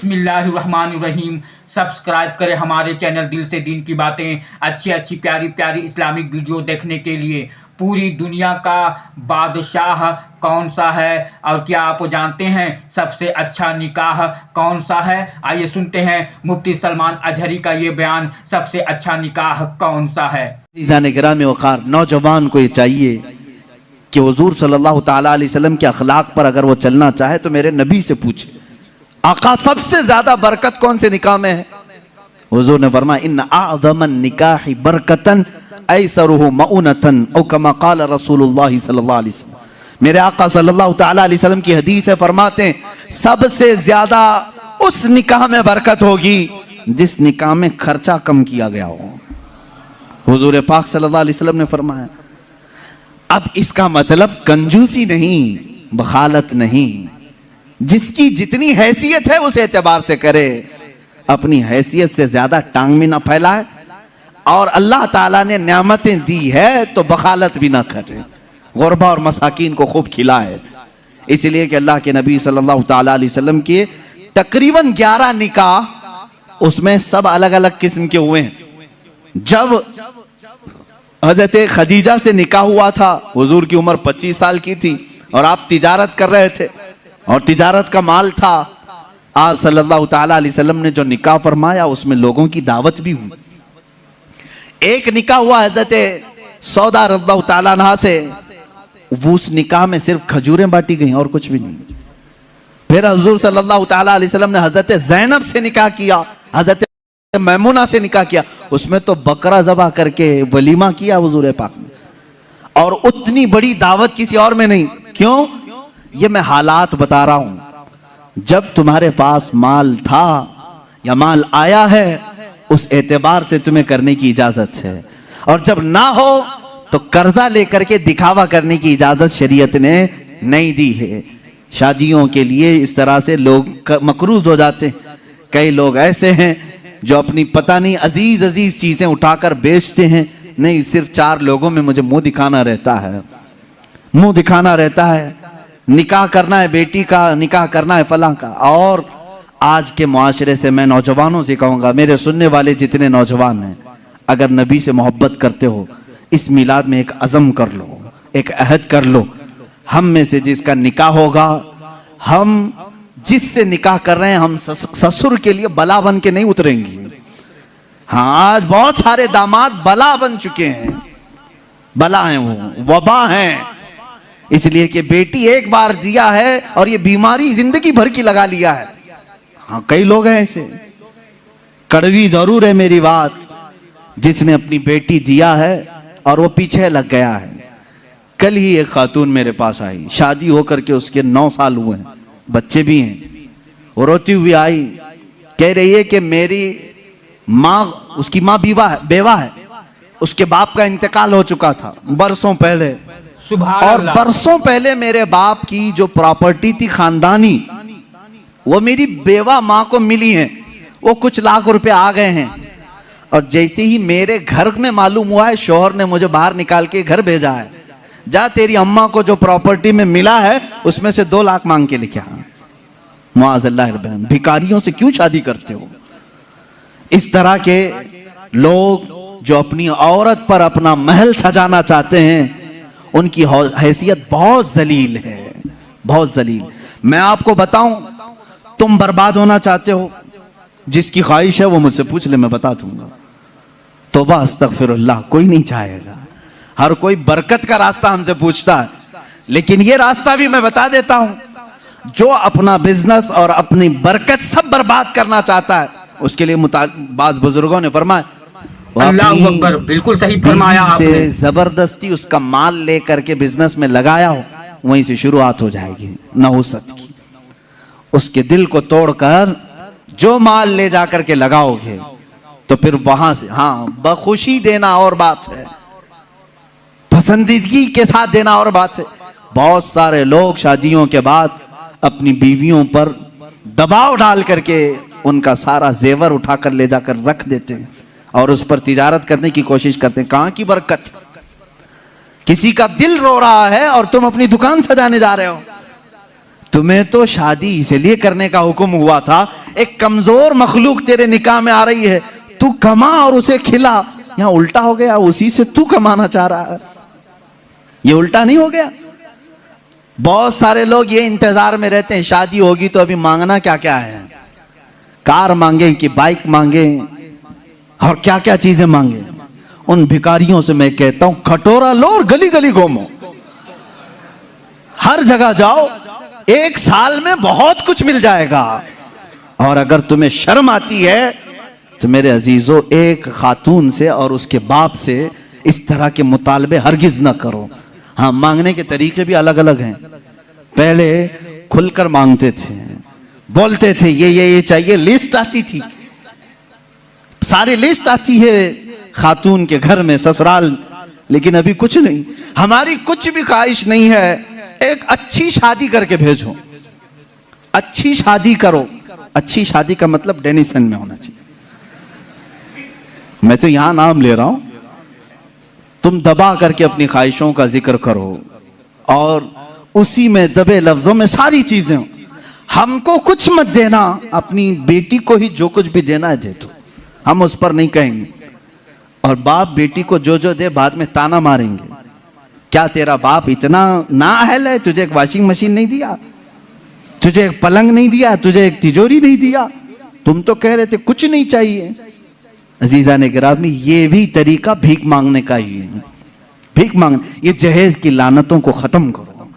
बिस्मिल्लाहिर्रहमानिर्रहीम। सब्सक्राइब करें हमारे चैनल दिल से दीन की बातें। अच्छी अच्छी प्यारी प्यारी इस्लामिक वीडियो देखने के लिए। पूरी दुनिया का बादशाह कौन सा है और क्या आप जानते हैं सबसे अच्छा निकाह कौन सा है? आइए सुनते हैं मुफ्ती सलमान अजहरी का ये बयान, सबसे अच्छा निकाह कौन सा है। गिराम वक़ार नौजवान को ये चाहिए कि हुजूर सल्लल्लाहु ताला अलैहि वसल्लम के अखलाक पर अगर वो चलना चाहे तो मेरे नबी से पूछे, आका सबसे ज्यादा बरकत कौन से निकाह में है? हुजूर ने फरमाया इन्न अअज़मन निकाहि बरकतन ऐसरुहु मऊनतन औ कमा क़ाल रसूलुल्लाह सल्लल्लाहु अलैहि वसल्लम। मेरे आका सल्लल्लाहु ताला अलैहि वसल्लम की हदीस है, फरमाते हैं सबसे ज्यादा उस निकाह में बरकत होगी जिस निकाह में खर्चा कम किया गया हो। हुजूर पाक सल्लल्लाहु अलैहि वसल्लम ने फरमाया। अब इसका मतलब कंजूसी नहीं, बखालत नहीं, जिसकी जितनी हैसियत है उस एतबार से करे, अपनी हैसियत से ज्यादा टांग में ना फैलाए, और अल्लाह ताला ने नेमतें दी है तो बखालत भी ना करे, गुरबा और मसाकीन को खूब खिलाए। इसलिए कि अल्लाह के नबी सल्लल्लाहु ताला अलैहि वसल्लम के तकरीबन 11 निकाह, उसमें सब अलग अलग किस्म के हुए हैं। जब हजरत खदीजा से निकाह हुआ था, हुजूर की उम्र 25 साल की थी और आप तिजारत कर रहे थे और तिजारत का माल था। आप सल्लल्लाहु ताला अलैहि वसल्लम ने जो निकाह फरमाया उसमें लोगों की दावत भी हुई। एक निकाह हुआ हजरत सौदा रज़ियल्लाहु ताला अन्हा से, वो उस निकाह में सिर्फ खजूरें बांटी गई और कुछ भी नहीं। फिर हुजूर सल्लल्लाहु ताला अलैहि वसल्लम ने हजरत ज़ैनब से निकाह किया, हजरत मैमुना से निकाह किया, उसमें तो बकरा ज़बह करके वलीमा किया हुजूर पाक ने, और उतनी बड़ी दावत किसी और में नहीं। क्यों? ये मैं हालात बता रहा हूं। जब तुम्हारे पास माल था या माल आया है उस एतबार से तुम्हें करने की इजाजत है, और जब ना हो तो कर्जा लेकर के दिखावा करने की इजाजत शरीयत ने नहीं दी है। शादियों के लिए इस तरह से लोग मकरूज हो जाते हैं। कई लोग ऐसे हैं जो अपनी पता नहीं अजीज अजीज चीजें उठाकर बेचते हैं, नहीं सिर्फ 4 लोगों में मुझे मुंह दिखाना रहता है, मुंह दिखाना रहता है, निकाह करना है बेटी का, निकाह करना है फलां का। और आज के मुआशरे से मैं नौजवानों से कहूँगा, मेरे सुनने वाले जितने नौजवान हैं, अगर नबी से मोहब्बत करते हो इस मिलाद में एक अज़म कर लो, एक अहद कर लो, हम में से जिसका निकाह होगा, हम जिससे निकाह कर रहे हैं, हम ससुर के लिए बला बन के नहीं उतरेंगे। हाँ, आज बहुत सारे दामाद बला बन चुके हैं, बला हैं, वो वबा हैं, इसलिए कि बेटी एक बार दिया है और ये बीमारी जिंदगी भर की लगा लिया है। हाँ, कई लोग हैं ऐसे, कड़वी जरूर है मेरी बात, जिसने अपनी बेटी दिया है और वो पीछे लग गया है। कल ही एक खातून मेरे पास आई, शादी होकर के उसके 9 साल हुए हैं, बच्चे भी हैं। वो रोती हुई आई, कह रही है कि मेरी माँ, उसकी माँ बेवा है, उसके बाप का इंतकाल हो चुका था बरसों पहले, और बरसों पहले मेरे बाप की जो प्रॉपर्टी थी खानदानी, वो मेरी बेवा माँ को मिली है, वो कुछ लाख रुपए आ गए हैं। और जैसे ही मेरे घर में मालूम हुआ है, शौहर ने मुझे बाहर निकाल के घर भेजा है, जा तेरी अम्मा को जो प्रॉपर्टी में मिला है उसमें से 2 लाख मांग के लेके आ। मुआज़ल्लाह, भिखारियों से क्यों शादी करते हो? इस तरह के लोग जो अपनी औरत पर अपना महल सजाना चाहते हैं, उनकी हैसियत बहुत जलील है, बहुत जलील। मैं आपको बताऊं, तुम बर्बाद होना चाहते हो, जिसकी ख्वाहिश है वो मुझसे पूछ ले, मैं बता दूंगा। तौबा अस्तगफिरुल्लाह, कोई नहीं चाहेगा। हर कोई बरकत का रास्ता हमसे पूछता है, लेकिन ये रास्ता भी मैं बता देता हूं। जो अपना बिजनेस और अपनी बरकत सब बर्बाद करना चाहता है, उसके लिए बाज़ बुजुर्गों ने फरमाया, अल्लाहु अकबर, बिल्कुल सही फरमाया आपने। जबरदस्ती उसका माल लेकर के बिजनेस में लगाया हो, वहीं से शुरुआत हो जाएगी नहुसत की। उसके दिल को तोड़कर जो माल ले जाकर के लगाओगे तो फिर वहां से, हाँ, बखुशी देना और बात है, पसंदीदगी के साथ देना और बात है। बहुत सारे लोग शादियों के बाद अपनी बीवियों पर दबाव डाल करके उनका सारा जेवर उठाकर ले जाकर रख देते हैं और उस पर तिजारत करने की कोशिश करते हैं। कहां की बरकत? किसी का दिल रो रहा है और तुम अपनी दुकान सजाने जा रहे हो। तुम्हें तो शादी इसलिए करने का हुक्म हुआ था, एक कमजोर मखलूक तेरे निकाह में आ रही है, तू कमा और उसे खिला। यहां उल्टा हो गया, उसी से तू कमाना चाह रहा है। ये उल्टा नहीं हो गया? बहुत सारे लोग ये इंतजार में रहते हैं शादी होगी तो अभी मांगना क्या क्या है, कार मांगे कि बाइक मांगे और क्या क्या चीजें मांगे। उन भिखारियों से मैं कहता हूं कटोरा लो और गली गली घूमो, हर जगह जाओ, 1 साल में बहुत कुछ मिल जाएगा। और अगर तुम्हें शर्म आती है तो मेरे अजीजों, एक खातून से और उसके बाप से इस तरह के मुतालबे हरगिज न करो। हाँ, मांगने के तरीके भी अलग अलग हैं। पहले खुलकर मांगते थे, बोलते थे ये चाहिए, लिस्ट आती थी, सारी लिस्ट आती है खातून के घर में, ससुराल। लेकिन अभी कुछ नहीं, हमारी कुछ भी ख्वाहिश नहीं है, एक अच्छी शादी करके भेजो, अच्छी शादी करो। अच्छी शादी का मतलब डेनिसन में होना चाहिए। मैं तो यहां नाम ले रहा हूं, तुम दबा करके अपनी ख्वाहिशों का जिक्र करो और उसी में दबे लफ्जों में सारी चीजें। हमको कुछ मत देना, अपनी बेटी को ही जो कुछ भी देना है दे दो, हम उस पर नहीं कहेंगे। और बाप बेटी को जो जो दे बाद में ताना मारेंगे, क्या तेरा बाप इतना नाअहल है, तुझे एक वॉशिंग मशीन नहीं दिया, तुझे एक पलंग नहीं दिया, तुझे एक तिजोरी नहीं दिया, तुम तो कह रहे थे कुछ नहीं चाहिए। अजीजा ने गिरामी, ये भी तरीका भीख मांगने का ही है। भीख मांग, ये जहेज की लानतों को खत्म करो।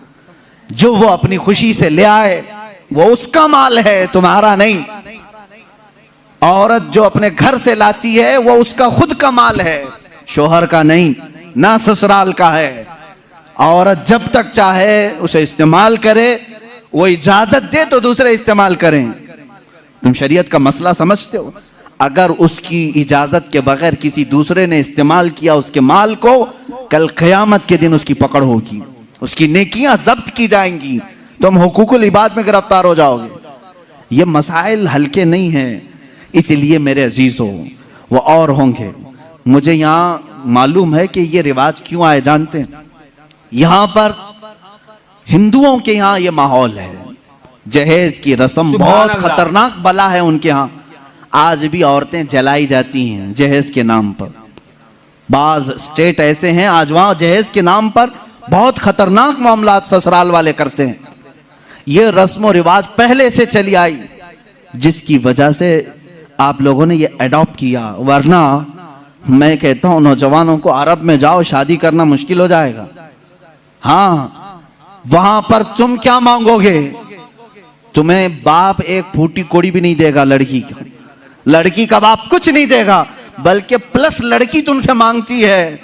जो वो अपनी खुशी से ले आए वो उसका माल है, तुम्हारा नहीं। औरत जो अपने घर से लाती है वो उसका खुद का माल है, शोहर का नहीं, ना ससुराल का है। औरत जब तक चाहे उसे इस्तेमाल करे, वो इजाजत दे तो दूसरे इस्तेमाल करें। तुम शरीयत का मसला समझते हो? अगर उसकी इजाजत के बगैर किसी दूसरे ने इस्तेमाल किया उसके माल को, कल क़यामत के दिन उसकी पकड़ होगी, उसकी नेकियां जब्त की जाएंगी, तुम हुकूकुल इबाद में गिरफ्तार हो जाओगे। ये मसाइल हल्के नहीं हैं, इसलिए मेरे अजीजों वो और होंगे। मुझे यहाँ मालूम है कि ये रिवाज क्यों आए जानते हैं? यहाँ पर हिंदुओं के यहाँ ये माहौल है, जहेज की रस्म बहुत खतरनाक बला है उनके यहाँ। आज भी औरतें जलाई जाती हैं जहेज के नाम पर। बाज स्टेट ऐसे हैं आज वहां जहेज के नाम पर बहुत खतरनाक मामलात ससुराल वाले करते हैं। ये रस्म और रिवाज पहले से चली आई, जिसकी वजह से आप लोगों ने ये अडॉप्ट किया। वरना मैं कहता हूं नौजवानों को, अरब में जाओ, शादी करना मुश्किल हो जाएगा। हाँ, वहां पर तुम क्या मांगोगे? तुम्हें बाप एक फूटी कोड़ी भी नहीं देगा लड़की को, लड़की का बाप कुछ नहीं देगा, बल्कि प्लस लड़की तुमसे मांगती है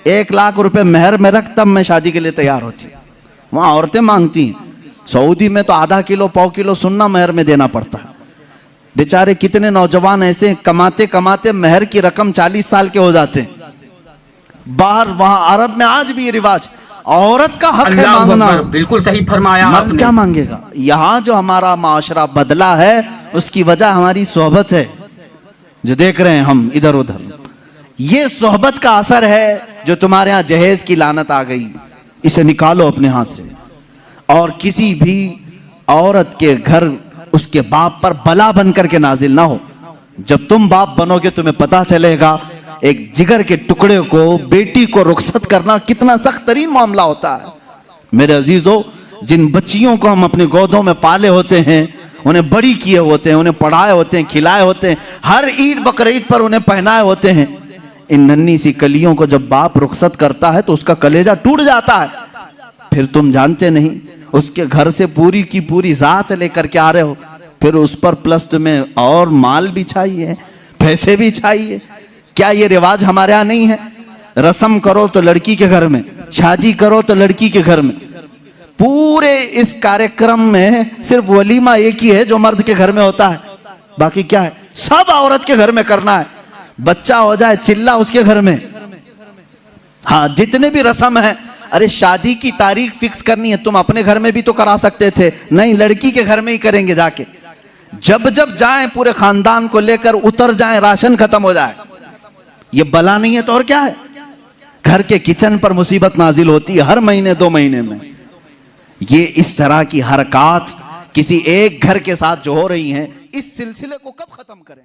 1 लाख रुपए मेहर में रख, तब मैं शादी के लिए तैयार होती। वहां औरतें मांगती हैं। सऊदी में तो आधा किलो पाव किलो सुन्ना मेहर में देना पड़ता है। बेचारे कितने नौजवान ऐसे कमाते कमाते मेहर की रकम 40 साल के हो जाते हैं। बाहर वहां अरब में आज भी ये रिवाज, औरत का हक है मांगना। बिल्कुल सही फरमाया मर्द आपने। क्या मांगेगा? यहाँ जो हमारा माशरा बदला है उसकी वजह हमारी सोहबत है, जो देख रहे हैं हम इधर उधर। ये सोहबत का असर है जो तुम्हारे यहाँ जहेज की लानत आ गई। इसे निकालो अपने हाथ से। और किसी भी औरत के घर उसके बाप पर बला बन करके नाजिल ना हो। जब तुम बाप बनोगे तुम्हें पता चलेगा एक जिगर के टुकड़े को, बेटी को रुखसत करना कितना सख्त तरीन मामला होता है। मेरे अजीजों, जिन बच्चियों को हम अपने गोदों में पाले होते हैं, उन्हें बड़ी किए होते हैं, उन्हें पढ़ाए होते हैं, खिलाए होते हैं, हर ईद बकरीद पर उन्हें पहनाए होते हैं, इन नन्ही सी कलियों को जब बाप रुखसत करता है तो उसका कलेजा टूट जाता है। फिर तुम जानते नहीं, उसके घर से पूरी की पूरी जात लेकर के आ रहे हो, फिर उस पर प्लस तुम्हें और माल भी चाहिए, पैसे भी चाहिए। क्या ये रिवाज हमारे यहाँ नहीं है? रस्म करो तो लड़की के घर में, शादी करो तो लड़की के घर में। पूरे इस कार्यक्रम में सिर्फ वलीमा एक ही है जो मर्द के घर में होता है, बाकी क्या है? सब औरत के घर में करना है। बच्चा हो जाए चिल्ला उसके घर में। हाँ, जितने भी रस्म है, अरे शादी की तारीख फिक्स करनी है, तुम अपने घर में भी तो करा सकते थे, नहीं लड़की के घर में ही करेंगे जाके। जब जब जाएं पूरे खानदान को लेकर उतर जाएं, राशन खत्म हो जाए। ये बला नहीं है तो और क्या है? घर के किचन पर मुसीबत नाजिल होती है हर महीने 2 महीने में। ये इस तरह की हरकत किसी एक घर के साथ जो हो रही हैं, इस सिलसिले को कब खत्म करें?